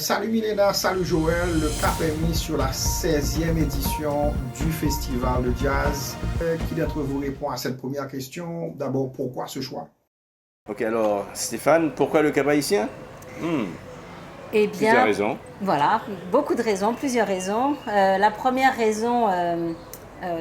Salut Milena, salut Joël. Le cap est mis sur la 16e édition du Festival de Jazz. Qui d'entre vous répond à cette première question? D'abord, pourquoi ce choix? Ok, alors Stéphane, pourquoi le Cap haïtien? Eh Plusieurs bien, raisons. voilà, beaucoup de raisons, plusieurs raisons. La première raison,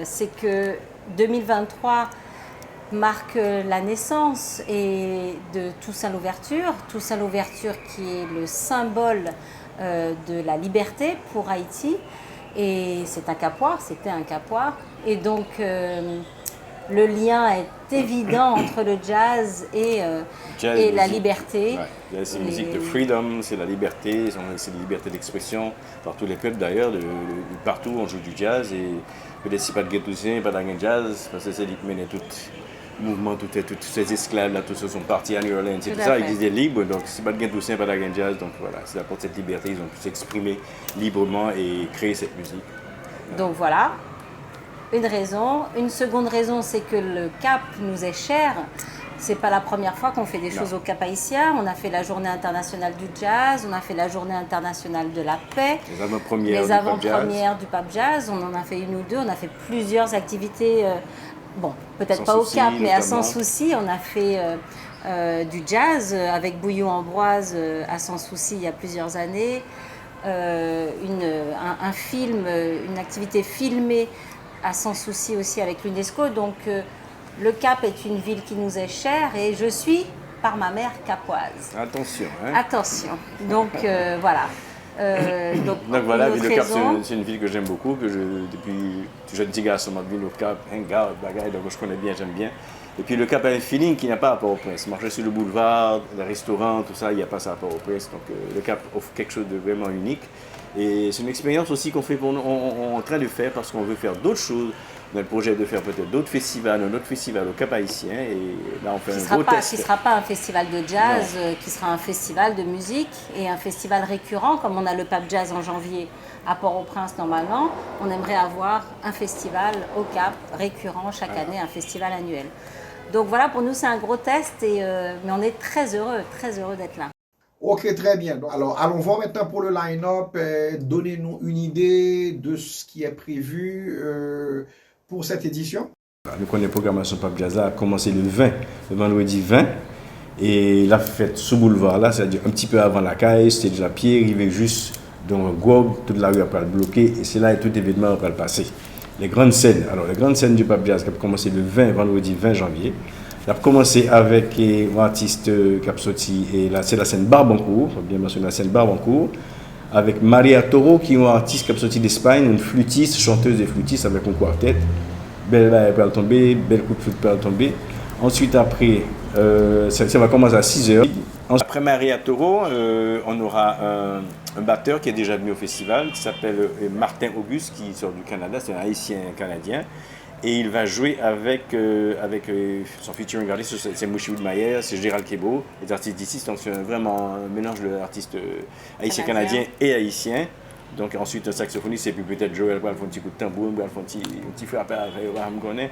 c'est que 2023 marque la naissance de Toussaint Louverture. Toussaint Louverture qui est le symbole de la liberté pour Haïti. Et c'est un Capois, c'était un Capois. Et donc, le lien est évident entre le jazz et la liberté. Ouais. C'est une musique de freedom, c'est la liberté, c'est la liberté d'expression. Par tous les peuples d'ailleurs, partout on joue du jazz. Et peut-être si pas de Toussaint, pas de jazz, parce que c'est lui qui mène tout le mouvement, tous ces esclaves là, tous ceux sont partis à New Orleans, c'est tout ça, ils étaient libres. Donc si pas de Toussaint, pas de jazz, donc voilà, c'est pour cette liberté, ils ont pu s'exprimer librement et créer cette musique. Donc voilà. Une raison. Une seconde raison, c'est que le Cap nous est cher. C'est pas la première fois qu'on fait des choses au Cap haïtien. On a fait la Journée internationale du jazz, on a fait la Journée internationale de la paix, les avant-premières du Pape Jazz. On en a fait une ou deux. On a fait plusieurs activités. Bon, peut-être pas au Cap, mais à Sans Souci. On a fait du jazz avec Bouillon Ambroise à Sans Souci il y a plusieurs années. Un film, une activité filmée à Sans Souci aussi avec l'UNESCO. Donc le Cap est une ville qui nous est chère et je suis par ma mère capoise. Attention. Hein? Attention. Donc voilà. Donc voilà, le Cap c'est une ville que j'aime beaucoup, que depuis que je suis petit garçon, je suis au Cap, donc je connais bien, j'aime bien. Et puis le Cap a un feeling qu'il n'y a pas à Port-au-Prince. Marcher sur le boulevard, les restaurants, tout ça, il n'y a pas ça à Port-au-Prince. Donc le Cap offre quelque chose de vraiment unique. Et c'est une expérience aussi qu'on fait on est en train de faire parce qu'on veut faire d'autres choses. On a le projet de faire peut-être d'autres festivals, un autre festival au Cap haïtien. Et là, on fait un gros test. Qui ne sera pas un festival de jazz, qui sera un festival de musique et un festival récurrent, comme on a le Pape Jazz en janvier à Port-au-Prince normalement. On aimerait avoir un festival au Cap récurrent chaque année, un festival annuel. Donc voilà, pour nous, c'est un gros test, mais on est très heureux d'être là. Ok, très bien. Alors, allons voir maintenant pour le line-up. Donnez-nous une idée de ce qui est prévu pour cette édition. Le premier programmation Pape Jazz a commencé le vendredi 20. Et la fête sous boulevard, là, c'est-à-dire un petit peu avant la caille, c'était déjà pied, arrivé juste dans un gob, toute la rue après le bloquer, et c'est là que tout événement après le passer. Les grandes scènes du Pape Jazz qui a commencé le vendredi 20 janvier. Il a commencé avec un artiste qui a sorti, et là c'est la scène Barbancourt, bien mentionné la scène Barbancourt, avec Maria Toro qui est un artiste qui a sorti d'Espagne, une flûtiste, chanteuse et flûtiste avec un quartet. Belle vague peut tomber, belle coup de flûte peut tomber. Ensuite après, ça va commencer à 6h. Après Maria Toro, on aura un batteur qui est déjà venu au festival, qui s'appelle Martin Auguste, qui sort du Canada, c'est un haïtien canadien. Et il va jouer avec son featuring artiste, c'est Mouchi Woodmayer, c'est Gérald Kebo, les artistes d'ici, donc c'est vraiment un mélange d'artistes haïtiens-canadiens et haïtiens. Donc ensuite un saxophoniste et puis peut-être Joël va faire un petit coup de tambour, va faire un petit frappe avec Ramgonet.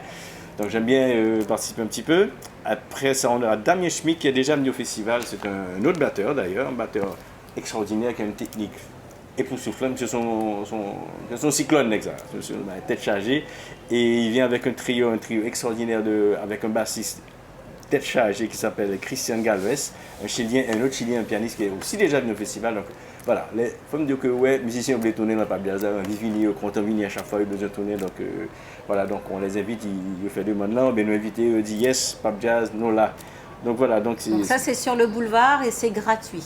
Donc j'aime bien participer un petit peu. Après ça, on a Damien Schmidt qui est déjà venu au festival, c'est un autre batteur d'ailleurs, un batteur extraordinaire qui a une technique époustouflante, c'est son cyclone exact, c'est la tête chargée, et il vient avec un trio extraordinaire avec un bassiste tête chargée qui s'appelle Christian Galvez, un autre Chilien, un pianiste qui est aussi déjà venu au festival. Donc voilà, il faut me dire que ouais, musiciens voulaient tourner dans le Pape Jazz, on vient content venir à chaque fois, ils ont besoin de tourner, donc voilà, donc on les invite, ils font des demandes là, on nous inviter, ils disent yes, Pape Jazz, nous là. Donc voilà, donc ça c'est sur le boulevard et c'est gratuit.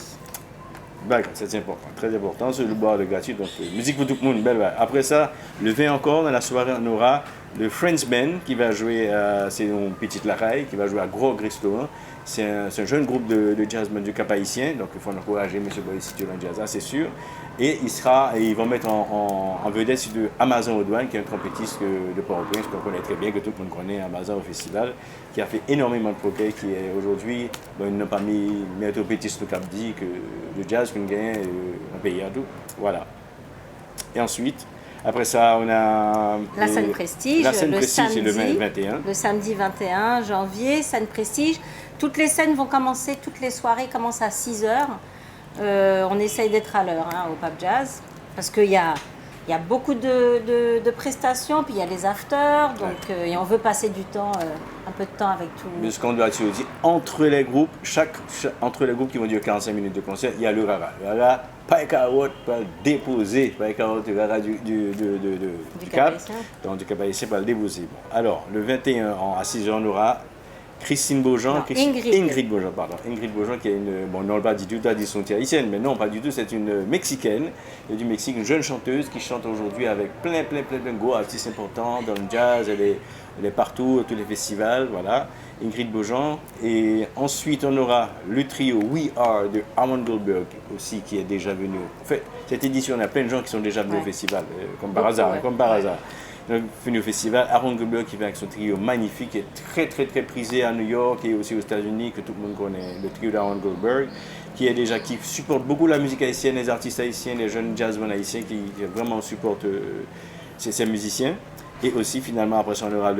C'est important, très important, c'est le bar de gratuit, donc musique pour tout le monde, belle. Après ça, le 20 encore, dans la soirée, on aura le Friends Band qui va jouer, c'est une petite Laraille, qui va jouer à Gros Restaurant. C'est un jeune groupe de jazzmen du Cap haïtien, donc il faut encourager M. Boris si tu le jazz, c'est sûr. Et ils vont mettre en vedette de Amazon Audouane, qui est un trompettiste de Port-au-Prince, qu'on connaît très bien, que tout le monde connaît, Amazon au festival, qui a fait énormément de progrès, qui est aujourd'hui, il n'a pas mis un trompettiste au Cap dit que le jazz qu'on gagne en pays à tout. Voilà. Et ensuite, après ça, on a la scène Prestige, c'est le 21. Le samedi 21 janvier, scène Prestige. Toutes les scènes vont commencer, toutes les soirées commencent à 6h. On essaye d'être à l'heure au Pape Jazz parce qu'il y a beaucoup de prestations, puis il y a les afters, donc, et on veut passer du temps, un peu de temps avec tout. Mais ce qu'on doit dire aussi, entre les groupes, entre les groupes qui vont durer 45 minutes de concert, il y a le Rara. Le Rara, pas carotte, pas déposer, pas carotte, le Rara du Cap, donc du Cap Haïtien, pas le déposer. Bon. Alors, le 21 à 6h, on aura Christine Beaujean, Ingrid Beaujean, pardon. Ingrid Beaujean qui est bon, non pas du tout la disons haïtienne, mais non, pas du tout, c'est une Mexicaine, du Mexique, une jeune chanteuse qui chante aujourd'hui avec plein de gros artistes importants dans le jazz, elle est partout, tous les festivals, voilà. Ingrid Beaujean. Et ensuite, on aura le trio We Are de Armand Goldberg aussi qui est déjà venu. En fait, cette édition, on a plein de gens qui sont déjà venus au festival, comme par hasard. Donc, venu au festival, Aaron Goldberg qui vient avec son trio magnifique, qui est très prisé à New York et aussi aux États-Unis, que tout le monde connaît, le trio d'Aaron Goldberg, qui supporte beaucoup la musique haïtienne, les artistes haïtiens, les jeunes jazzmen haïtiens qui vraiment supportent ces musiciens. Et aussi, finalement, après ça, on aura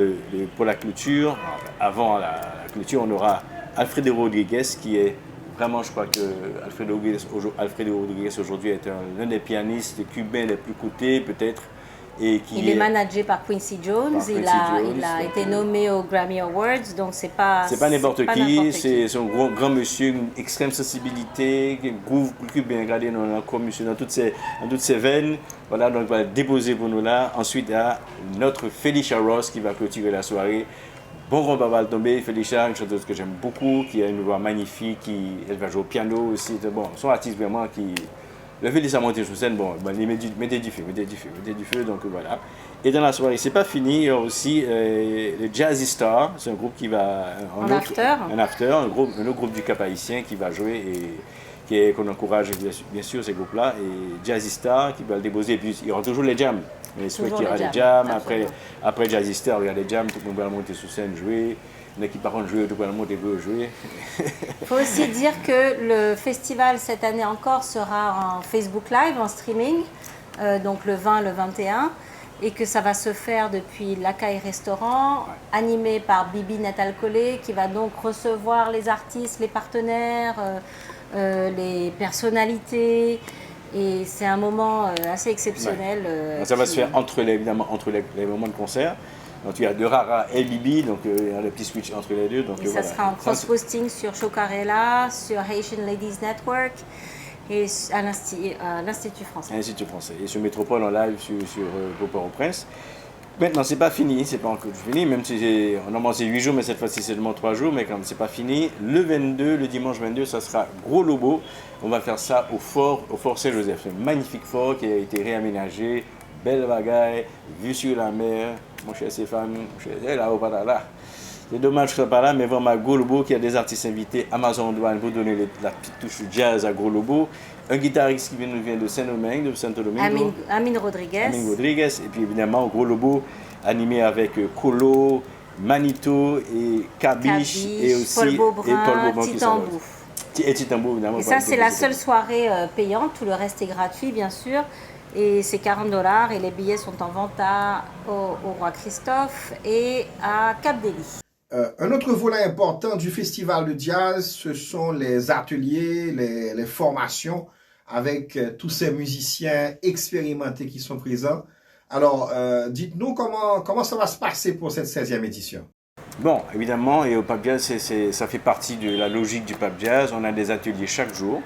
pour la clôture, avant la clôture, on aura Alfredo Rodriguez qui est vraiment, je crois que Alfredo Rodriguez aujourd'hui est l'un des pianistes cubains les plus cotés, peut-être. Il est managé par Quincy Jones, il a été nommé aux Grammy Awards, donc c'est pas n'importe qui, c'est un grand monsieur, une extrême sensibilité, un groove cubain, regardez, on a encore monsieur dans toutes ses veines, voilà, donc on va déposer pour nous là. Ensuite, il y a notre Felicia Ross qui va clôturer la soirée. Bon Robert va tomber, Felicia, une chanteuse que j'aime beaucoup, qui a une voix magnifique, elle va jouer au piano aussi, bon, son artiste vraiment qui... Le fait de sa montée sur scène, mettez du feu, donc voilà. Et dans la soirée, c'est pas fini, il y a aussi le Jazzy Star, c'est un groupe qui va... Un autre groupe du Cap Haïtien qui va jouer et qu'on encourage bien sûr ces groupes-là. Et Jazzy Star qui va le déposer, et puis il y aura toujours les jams. Mais souhaite qu'il y aura les jams, après Jazzy Star, il y a les jams, tout le monde va monter sur scène, jouer. Qui par contre jouer, tout le monde veut jouer. Il faut aussi dire que le festival cette année encore sera en Facebook Live, en streaming, donc le 20, le 21, et que ça va se faire depuis l'Acaille Restaurant, animé par Bibi Natal Collet, qui va donc recevoir les artistes, les partenaires, les personnalités. Et c'est un moment assez exceptionnel. Ça va se faire évidemment entre les moments de concert. Donc il y a de Rara et Bibi, donc il y a le petit switch entre les deux. Donc, et ça sera en cross-posting sur Chocarella, sur Haitian Ladies Network et à l'Institut français. L'Institut français. Et sur Métropole en live sur Port-au-Prince. Maintenant, c'est pas fini, c'est pas encore fini, même si normalement c'est 8 jours, mais cette fois-ci c'est seulement 3 jours, mais quand même c'est pas fini. Le dimanche 22, ça sera Gros Lobo. On va faire ça au Fort Saint-Joseph. Un magnifique fort qui a été réaménagé, belle bagaille, vue sur la mer. Mon cher Stéphane, là-haut, pas là. C'est dommage que je ne sois pas là, mais vraiment Gros Lobo qui a des artistes invités, Amazon Douane pour donner la petite touche jazz à Gros Lobo. Un guitariste qui nous vient de Saint-Domingue, de Santo Domingo. Amin Rodriguez. Et puis évidemment Gros Lobo animé avec Colo, Manito et Kabish et aussi Paul Beaubrun, Titambou. Et Titambou évidemment. Et ça c'est la seule soirée payante, tout le reste est gratuit bien sûr. Et c'est $40 et les billets sont en vente au Roi Christophe et à Cap-Dély. Un autre volet important du festival de jazz, ce sont les ateliers, les formations avec tous ces musiciens expérimentés qui sont présents. Alors, dites-nous comment ça va se passer pour cette 16e édition. Bon, évidemment, et au Pape Jazz, ça fait partie de la logique du Pape Jazz. On a des ateliers chaque jour.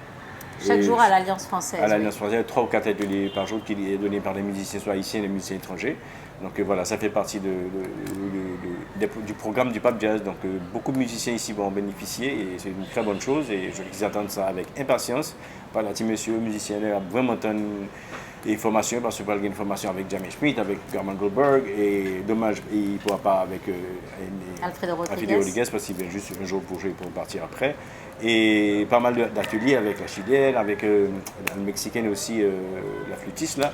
Chaque jour à l'Alliance française. À l'Alliance française, 3 ou 4 ateliers par jour qui est donné par des musiciens soit haïtiens et des musiciens étrangers. Donc voilà, ça fait partie du programme du Pape Jazz. Donc beaucoup de musiciens ici vont en bénéficier et c'est une très bonne chose. Et ils attendent ça avec impatience. Par là, petit monsieur, musicien, a vraiment des formations, parce qu'il va avoir une formation avec Jamie Schmidt, avec Armand Goldberg, et dommage, il ne pourra pas avec Alfredo Rodriguez, parce qu'il vient juste un jour pour jouer pour partir après. Et pas mal d'ateliers avec la chilienne, avec la mexicaine aussi, la flûtiste là,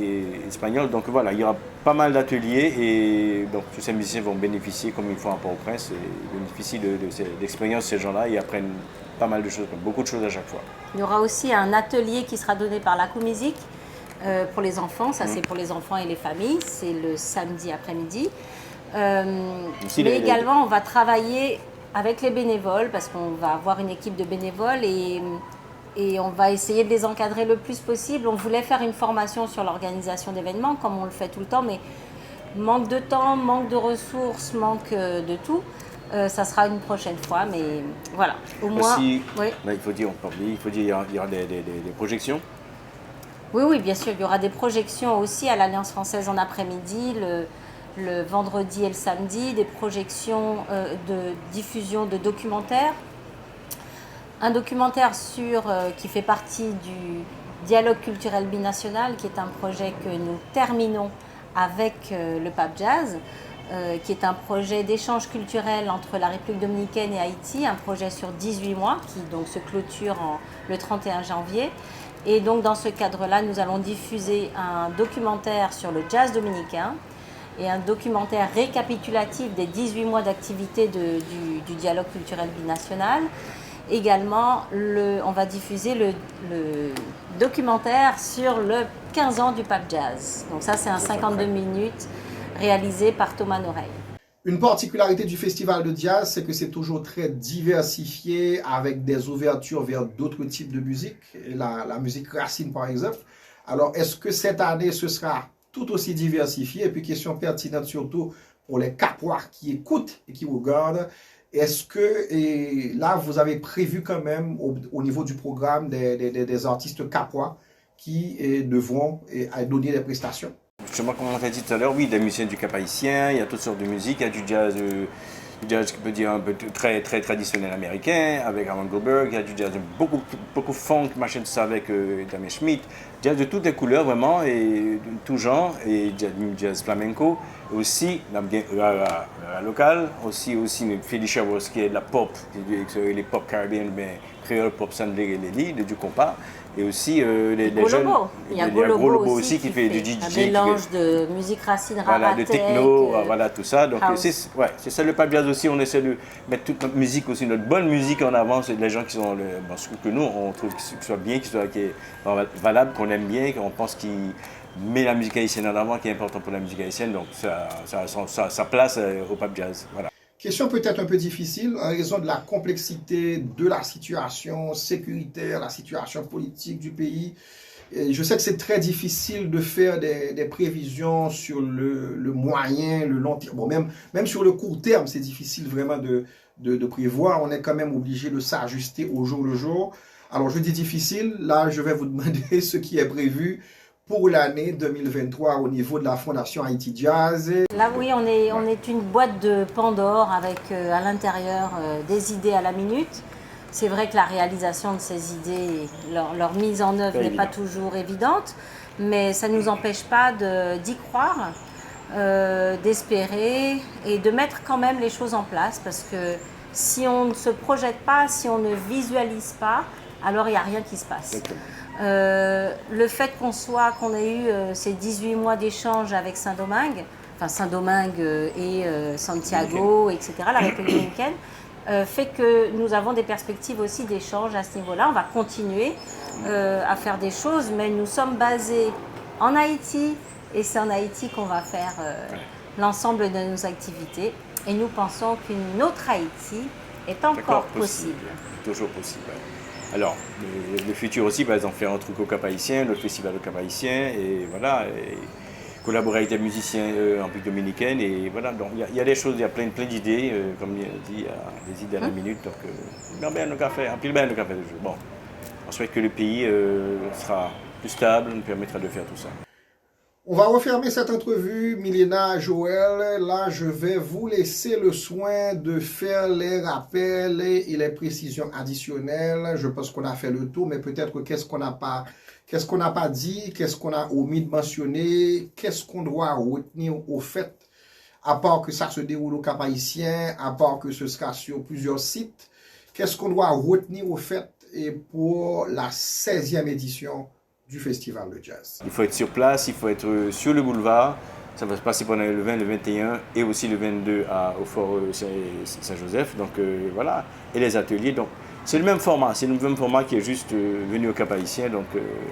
et espagnole. Donc voilà, il y aura pas mal d'ateliers et donc tous ces musiciens vont bénéficier, comme ils font à Port-au-Prince, et bénéficient de l'expérience de ces gens-là et apprennent pas mal de choses, beaucoup de choses à chaque fois. Il y aura aussi un atelier qui sera donné par la Musique pour les enfants, ça c'est pour les enfants et les familles, c'est le samedi après-midi. Mais également on va travailler avec les bénévoles, parce qu'on va avoir une équipe de bénévoles et et on va essayer de les encadrer le plus possible. On voulait faire une formation sur l'organisation d'événements, comme on le fait tout le temps, mais manque de temps, manque de ressources, manque de tout. Ça sera une prochaine fois, mais voilà. Au moins, Aussi, oui. là, il faut dire il y aura des projections. Oui, bien sûr, il y aura des projections aussi à l'Alliance française en après-midi, le vendredi et le samedi, des projections de diffusion de documentaires. Un documentaire qui fait partie du Dialogue culturel binational, qui est un projet que nous terminons avec le Pape Jazz, qui est un projet d'échange culturel entre la République dominicaine et Haïti, un projet sur 18 mois qui donc se clôture le 31 janvier. Et donc dans ce cadre-là, nous allons diffuser un documentaire sur le jazz dominicain et un documentaire récapitulatif des 18 mois d'activité du dialogue culturel binational. Également, on va diffuser le documentaire sur le 15 ans du Pape Jazz. Donc ça, c'est un 52 minutes réalisé par Thomas Noreille. Une particularité du festival de jazz, c'est que c'est toujours très diversifié avec des ouvertures vers d'autres types de musique, la musique racine par exemple. Alors, est-ce que cette année, ce sera tout aussi diversifié? Et puis, question pertinente surtout pour les Capois qui écoutent et qui regardent. Est-ce que là, vous avez prévu quand même au niveau du programme des artistes Capois qui devront donner des prestations? Justement, comme on t'a dit tout à l'heure, oui, des musiciens du Cap haïtien, il y a toutes sortes de musique, il y a du jazz qui peut dire un peu très traditionnel américain avec Aaron Goldberg, il y a du jazz beaucoup funk, machin tout ça avec Damien Schmidt, jazz de toutes les couleurs vraiment et de tout genre, et jazz flamenco, aussi la locale, aussi Felicia Rose qui est de la pop, les pop caribéennes, mais créole pop sunday du compas. Et aussi les jeunes. Il y a Golobo aussi qui fait du DJ. Un mélange de musique racine, voilà, de techno, avec, voilà, tout ça. Donc c'est ça le Pape Jazz aussi. On essaie de mettre toute notre musique aussi, notre bonne musique en avant. C'est les gens qui sont, que nous, on trouve qui soit bien, qui est valable, qu'on aime bien, qu'on pense qu'il met la musique haïtienne en avant, qui est important pour la musique haïtienne. Donc ça place au Pape Jazz. Voilà. Question peut-être un peu difficile en raison de la complexité de la situation sécuritaire, la situation politique du pays. Et je sais que c'est très difficile de faire des prévisions sur le moyen, le long terme. Bon, même sur le court terme, c'est difficile vraiment de prévoir. On est quand même obligé de s'ajuster au jour le jour. Alors, je dis difficile. Là, je vais vous demander ce qui est prévu pour l'année 2023 au niveau de la Fondation Haïti Jazz. Là, oui, on est une boîte de Pandore avec à l'intérieur des idées à la minute. C'est vrai que la réalisation de ces idées, leur mise en œuvre n'est pas toujours évidente, mais ça ne nous empêche pas d'y croire, d'espérer et de mettre quand même les choses en place, parce que si on ne se projette pas, si on ne visualise pas, alors il n'y a rien qui se passe. Le fait qu'on ait eu ces 18 mois d'échange avec Saint-Domingue et Santiago, etc., la République dominicaine, fait que nous avons des perspectives aussi d'échange à ce niveau-là. On va continuer à faire des choses, mais nous sommes basés en Haïti et c'est en Haïti qu'on va faire l'ensemble de nos activités. Et nous pensons qu'une autre Haïti est encore possible. Toujours possible. Alors, le futur aussi, par exemple, faire un truc au Cap haïtien, le festival au Cap haïtien, et voilà, et collaborer avec des musiciens en République dominicaine, et voilà, donc il y a des choses, il y a plein d'idées, comme il a dit, il y a des idées à la minute, donc bien le café, un pile bien le café de jeu. Bon, on souhaite que le pays sera plus stable, nous permettra de faire tout ça. On va refermer cette entrevue, Milena, Joël. Là, je vais vous laisser le soin de faire les rappels et les précisions additionnelles. Je pense qu'on a fait le tour, mais peut-être qu'est-ce qu'on n'a pas dit, qu'est-ce qu'on a omis de mentionner, qu'est-ce qu'on doit retenir au fait, à part que ça se déroule au Cap haïtien, à part que ce sera sur plusieurs sites, qu'est-ce qu'on doit retenir au fait et pour la 16e édition du Festival de Jazz. Il faut être sur place, il faut être sur le boulevard. Ça va se passer pendant le 20, le 21 et aussi le 22 au Fort Saint-Joseph. Donc voilà, et les ateliers. Donc C'est le même format qui est juste venu au Cap-Haïtien, donc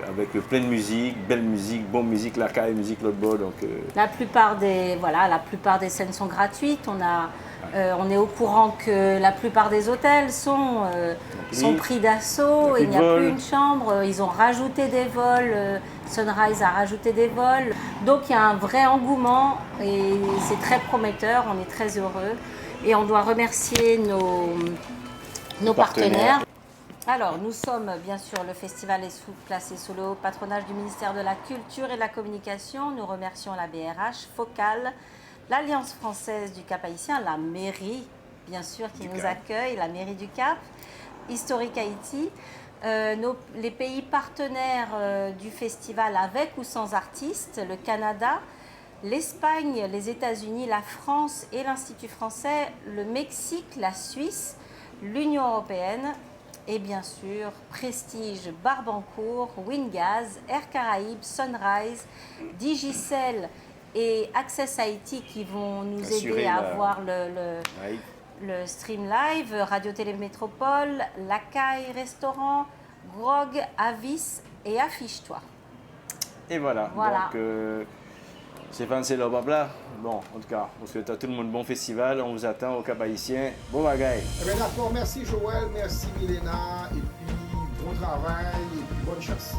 avec plein de musique, belle musique, bonne musique, la caille, musique, l'autre bord. Donc, la plupart des scènes sont gratuites. On est au courant que la plupart des hôtels sont pris d'assaut. Il n'y a plus une chambre. Ils ont rajouté des vols. Sunrise a rajouté des vols. Donc il y a un vrai engouement et c'est très prometteur. On est très heureux. Et on doit remercier nos partenaires. Alors, nous sommes, bien sûr, le festival est placé sous le patronage du ministère de la Culture et de la Communication. Nous remercions la BRH, Focal, l'Alliance française du Cap-Haïtien, la mairie, bien sûr, qui nous accueille, la mairie du Cap, Historique Haïti, les pays partenaires du festival avec ou sans artistes, le Canada, l'Espagne, les États-Unis, la France et l'Institut français, le Mexique, la Suisse, l'Union européenne et bien sûr Prestige, Barbancourt, Wingaz, Air Caraïbes, Sunrise, Digicel et Access Haïti qui vont nous aider à avoir le stream live, Radio Télé Métropole, Lacaille Restaurant, Grog, Avis et Affiche-toi. Et voilà. Donc, Stéphane, c'est là, blabla. Bon, en tout cas, on souhaite à tout le monde bon festival. On vous attend au Cap-Haïtien. Bon bagaille. Eh bien, d'accord. Merci Joël, merci Milena. Et puis, bon travail et puis bonne chasse.